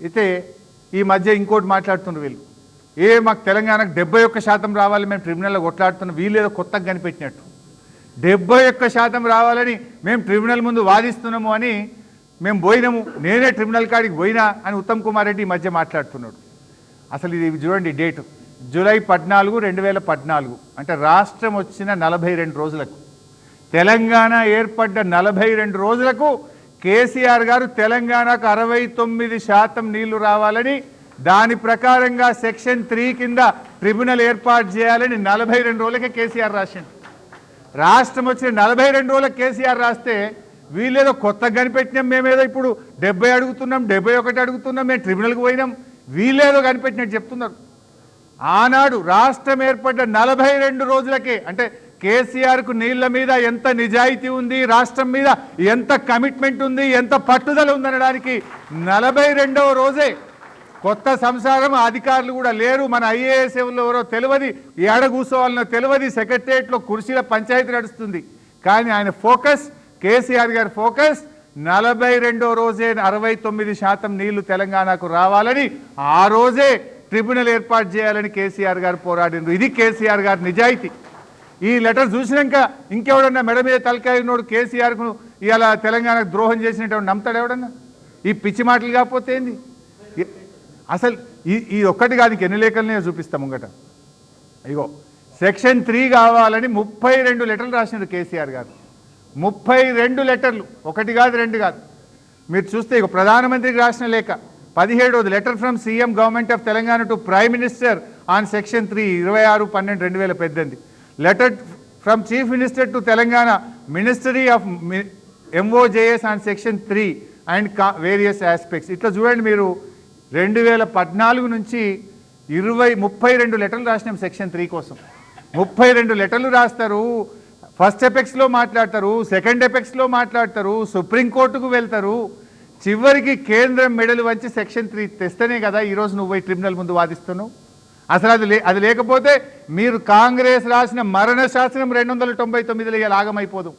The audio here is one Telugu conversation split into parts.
అయితే ఈ మధ్య ఇంకోటి మాట్లాడుతున్నారు వీళ్ళు, మాకు తెలంగాణకు 71% రావాలి, మేము ట్రిబ్యునల్లో కొట్లాడుతున్నాం, వీళ్ళేదో కొత్తగా కనిపెట్టినట్టు 71% రావాలని మేము ట్రిబ్యునల్ ముందు వాదిస్తున్నాము అని మేము పోయినాము, నేనే ట్రిబ్యునల్ కాడికి పోయినా అని ఉత్తమ్ కుమార్ రెడ్డి ఈ మధ్య మాట్లాడుతున్నాడు. అసలు ఇది చూడండి డేటు జూలై 14, 2014, అంటే రాష్ట్రం వచ్చిన 42 రోజులకు, తెలంగాణ ఏర్పడ్డ 42 రోజులకు కేసీఆర్ గారు తెలంగాణకు 69% నీళ్లు రావాలని, దాని ప్రకారంగా సెక్షన్ 3 కింద ట్రిబ్యునల్ ఏర్పాటు చేయాలని 42 రోజులకే కేసీఆర్ రాసిండు. రాష్ట్రం వచ్చిన 42 రోజులకు కేసీఆర్ రాస్తే వీళ్ళేదో కొత్తగా కనిపెట్టినాం, మేమేదో ఇప్పుడు 70 అడుగుతున్నాం, 71 అడుగుతున్నాం, మేము ట్రిబ్యునల్కి పోయినాం, వీళ్ళేదో కనిపెట్టినట్టు చెప్తున్నారు. ఆనాడు రాష్ట్రం ఏర్పడ్డ 42 రోజులకే, అంటే కేసీఆర్కు నీళ్ల మీద ఎంత నిజాయితీ ఉంది, రాష్ట్రం మీద ఎంత కమిట్మెంట్ ఉంది, ఎంత పట్టుదల ఉందనడానికి 42వ రోజే కొత్త సంసారం, అధికారులు కూడా లేరు, మన ఐఏఎస్ ఎవరో తెలియదు, ఏడ కూర్చోవాలనో తెలియదు, సెక్రటరియట్లో కుర్చీల పంచాయతీ నడుస్తుంది. కానీ ఆయన ఫోకస్, కేసీఆర్ గారి ఫోకస్ 42వ రోజే 69% నీళ్లు తెలంగాణకు రావాలని, ఆ రోజే ట్రిబ్యునల్ ఏర్పాటు చేయాలని కేసీఆర్ గారు పోరాడినారు. ఇది కేసీఆర్ గారి నిజాయితీ. ఈ లెటర్ చూసినాక ఇంకెవడన్నా మెడ మీద తలకాయ ఉన్నోడు కేసీఆర్కు ఇలా తెలంగాణకు ద్రోహం చేసినట్టు నమ్ముతాడు ఎవడన్నా? ఈ పిచ్చి మాటలు కాకపోతే ఏంది? అసలు ఈ ఒక్కటి కాదు, ఎన్ని లేఖలనే చూపిస్తాం ముంగట. ఇగో సెక్షన్ 3 కావాలని 32 లెటర్లు రాసినారు కేసీఆర్ గారు. 32 లెటర్లు, ఒకటి కాదు రెండు కాదు. మీరు చూస్తే ఇక ప్రధానమంత్రికి రాసిన లేఖ 17వ letter from CM government of Telangana to prime minister on section 3, 26/12/2018. Letter from chief minister to Telangana ministry of MOJS on section 3 and various aspects. ఇట్లా చూడండి మీరు, 2014 నుంచి 32 లెటర్లు రాసినాం సెక్షన్ 3 కోసం. 32 లెటర్లు రాస్తారు, ఫస్ట్ ఎపెక్స్లో మాట్లాడతారు, సెకండ్ ఎపెక్స్లో మాట్లాడతారు, సుప్రీంకోర్టుకు వెళ్తారు, చివరికి కేంద్రం మెడలు వంచి సెక్షన్ 3 తెస్తేనే కదా ఈరోజు నువ్వు పోయి ట్రిబ్యునల్ ముందు వాదిస్తున్నావు. అసలు అది లేకపోతే మీరు కాంగ్రెస్ రాసిన మరణ శాసనం 299లో ఇవాళ ఆగమైపోదు.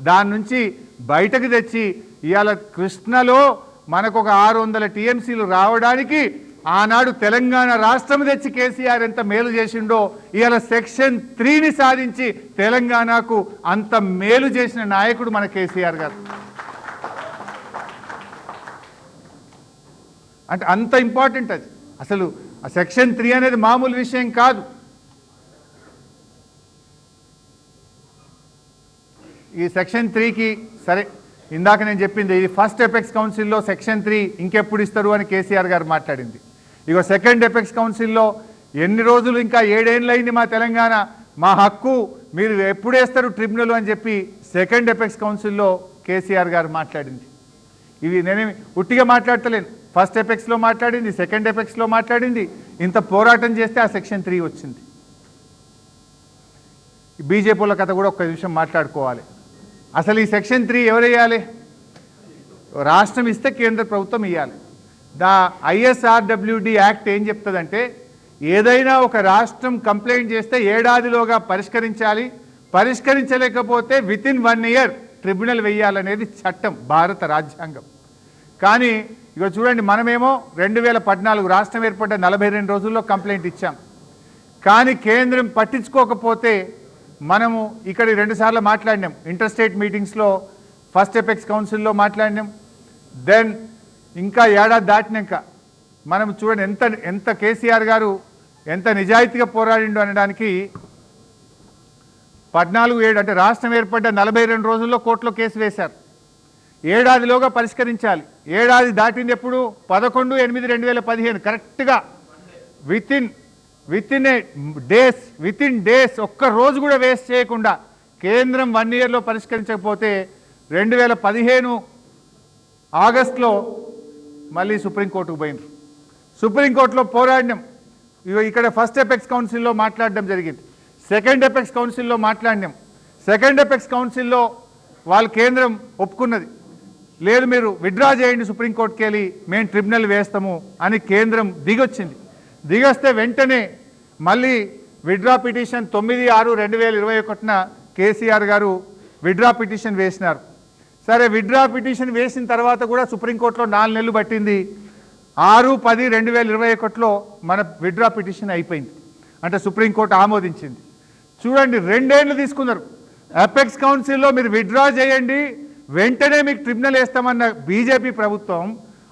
దాని నుంచి బయటకు తెచ్చి ఇవాళ కృష్ణలో మనకు ఒక 600 TMCలు రావడానికి ఆనాడు తెలంగాణ రాష్ట్రం తెచ్చి కేసీఆర్ ఎంత మేలు చేసిండో, ఇవాళ సెక్షన్ 3ని సాధించి తెలంగాణకు అంత మేలు చేసిన నాయకుడు మన కేసీఆర్ గారు. అంటే అంత ఇంపార్టెంట్ అది. అసలు ఆ సెక్షన్ 3 అనేది మామూలు విషయం కాదు. ఈ సెక్షన్ 3కి సరే ఇందాక నేను చెప్పింది, ఇది ఫస్ట్ ఎపెక్స్ కౌన్సిల్లో సెక్షన్ 3 ఇంకెప్పుడు ఇస్తారు అని కేసీఆర్ గారు మాట్లాడింది. ఇగో సెకండ్ ఎపెక్స్ కౌన్సిల్లో ఎన్ని రోజులు, ఇంకా 7 ఏళ్ళు అయింది మా తెలంగాణ, మా హక్కు, మీరు ఎప్పుడు వేస్తారు ట్రిబ్యునల్ అని చెప్పి సెకండ్ ఎపెక్స్ కౌన్సిల్లో కేసీఆర్ గారు మాట్లాడింది. ఇవి నేనేమి ఉట్టిగా మాట్లాడతలేను, ఫస్ట్ ఎపెక్స్లో మాట్లాడింది, సెకండ్ ఎపెక్స్లో మాట్లాడింది. ఇంత పోరాటం చేస్తే ఆ సెక్షన్ 3 వచ్చింది. బీజేపీల కథ కూడా ఒక్క నిమిషం మాట్లాడుకోవాలి. అసలు ఈ సెక్షన్ 3 ఎవరు వేయాలి? రాష్ట్రం ఇస్తే కేంద్ర ప్రభుత్వం ఇవ్వాలి. ISRWD యాక్ట్ ఏం చెప్తుందంటే, ఏదైనా ఒక రాష్ట్రం కంప్లైంట్ చేస్తే ఏడాదిలోగా పరిష్కరించాలి, పరిష్కరించలేకపోతే వితిన్ 1 ఇయర్ ట్రిబ్యునల్ వేయాలనేది చట్టం, భారత రాజ్యాంగం. కానీ ఇక చూడండి, మనమేమో 2014 రాష్ట్రం ఏర్పడ్డ 42 రోజుల్లో కంప్లైంట్ ఇచ్చాం. కానీ కేంద్రం పట్టించుకోకపోతే మనము ఇక్కడ 2 సార్లు మాట్లాడినాం, ఇంటర్ స్టేట్ మీటింగ్స్లో, ఫస్ట్ ఎపెక్స్ కౌన్సిల్లో మాట్లాడినాం. దెన్ ఇంకా ఏడాది దాటినాక మనం చూడండి ఎంత కేసీఆర్ గారు ఎంత నిజాయితీగా పోరాడిండు అనడానికి 14/7 అంటే రాష్ట్రం ఏర్పడ్డ 42 రోజుల్లో కోర్టులో కేసు వేశారు. ఏడాదిలోగా పరిష్కరించాలి. ఏడాది దాటింది ఎప్పుడు? 11/8/2015 కరెక్ట్గా వితిన్ డేస్ ఒక్క రోజు కూడా వేస్ట్ చేయకుండా కేంద్రం 1 ఇయర్లో పరిష్కరించకపోతే 2015 ఆగస్టులో మళ్ళీ సుప్రీంకోర్టుకు పోయినారు. సుప్రీంకోర్టులో పోరాడినాం. ఇక్కడ ఫస్ట్ ఎపెక్స్ కౌన్సిల్లో మాట్లాడడం జరిగింది, సెకండ్ ఎపెక్స్ కౌన్సిల్లో మాట్లాడినాం. సెకండ్ ఎపెక్స్ కౌన్సిల్లో వాళ్ళు కేంద్రం ఒప్పుకున్నది, లేదు మీరు విత్డ్రా చేయండి సుప్రీంకోర్టుకి వెళ్ళి, మేము ట్రిబ్యునల్ వేస్తాము అని కేంద్రం దిగొచ్చింది. దిగొస్తే వెంటనే మళ్ళీ విత్డ్రా పిటిషన్ 9/6/2021 కేసీఆర్ గారు విత్డ్రా పిటిషన్ వేసినారు. సరే, విత్డ్రా పిటిషన్ వేసిన తర్వాత కూడా సుప్రీంకోర్టులో 4 నెలలు పట్టింది. 6/10/2021లో మన విత్డ్రా పిటిషన్ అయిపోయింది, అంటే సుప్రీంకోర్టు ఆమోదించింది. చూడండి, 2 ఏళ్ళు తీసుకున్నారు. అపెక్స్ కౌన్సిల్లో మీరు విత్డ్రా చేయండి, వెంటనే మీకు ట్రిబ్యునల్ వేస్తామన్న బీజేపీ ప్రభుత్వం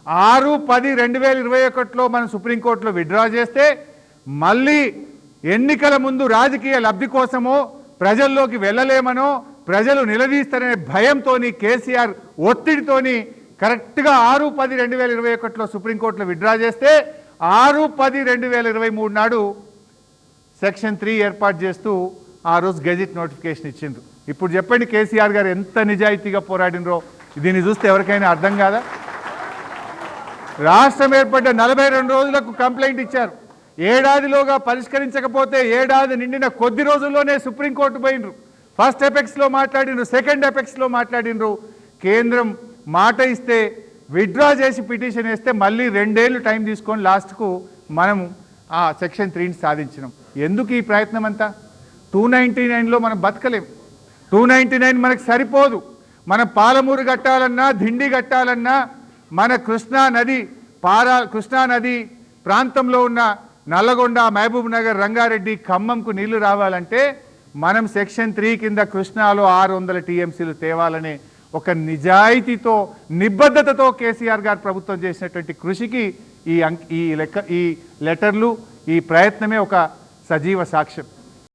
6/10/2021లో మనం సుప్రీంకోర్టులో విత్డ్రా చేస్తే మళ్ళీ ఎన్నికల ముందు రాజకీయ లబ్ధి కోసమో ప్రజల్లోకి వెళ్ళలేమనో ప్రజలు నిలదీస్తారనే భయంతోని కేసీఆర్ ఒత్తిడితోని కరెక్ట్గా 6/10/2021లో సుప్రీంకోర్టులో విత్డ్రా చేస్తే 6/10/2023 నాడు సెక్షన్ 3 ఏర్పాటు చేస్తూ ఆ రోజు గెజిట్ నోటిఫికేషన్ ఇచ్చిండ్రు. ఇప్పుడు చెప్పండి కేసీఆర్ గారు ఎంత నిజాయితీగా పోరాడినరో దీన్ని చూస్తే ఎవరికైనా అర్థం కాదా? రాష్ట్రం ఏర్పడ్డ 42 రోజులకు కంప్లైంట్ ఇచ్చారు. ఏడాదిలోగా పరిష్కరించకపోతే ఏడాది నిండిన కొద్ది రోజుల్లోనే సుప్రీంకోర్టు పోయినరు. ఫస్ట్ ఎపెక్స్లో మాట్లాడినరు, సెకండ్ ఎపెక్స్లో మాట్లాడినరు. కేంద్రం మాట ఇస్తే విత్డ్రా చేసి పిటిషన్ వేస్తే మళ్ళీ 2 ఏళ్ళు టైం తీసుకొని లాస్ట్కు మనం ఆ సెక్షన్ 3ని సాధించినాం. ఎందుకు ఈ ప్రయత్నం అంతా? 299లో మనం బతకలేం. 299 మనకు సరిపోదు. మనం పాలమూరు కట్టాలన్నా, దిండి కట్టాలన్నా, మన కృష్ణా నది ప్రాంతంలో ఉన్న నల్లగొండ, మహబూబ్ నగర్, రంగారెడ్డి, ఖమ్మంకు నీళ్లు రావాలంటే మనం సెక్షన్ 3 కింద కృష్ణాలో 600 టీఎంసీలు తేవాలనే ఒక నిజాయితీతో, నిబద్ధతతో కేసీఆర్ గారు ప్రభుత్వం చేసినటువంటి కృషికి ఈ లెటర్లు, ఈ ప్రయత్నమే ఒక సజీవ సాక్ష్యం.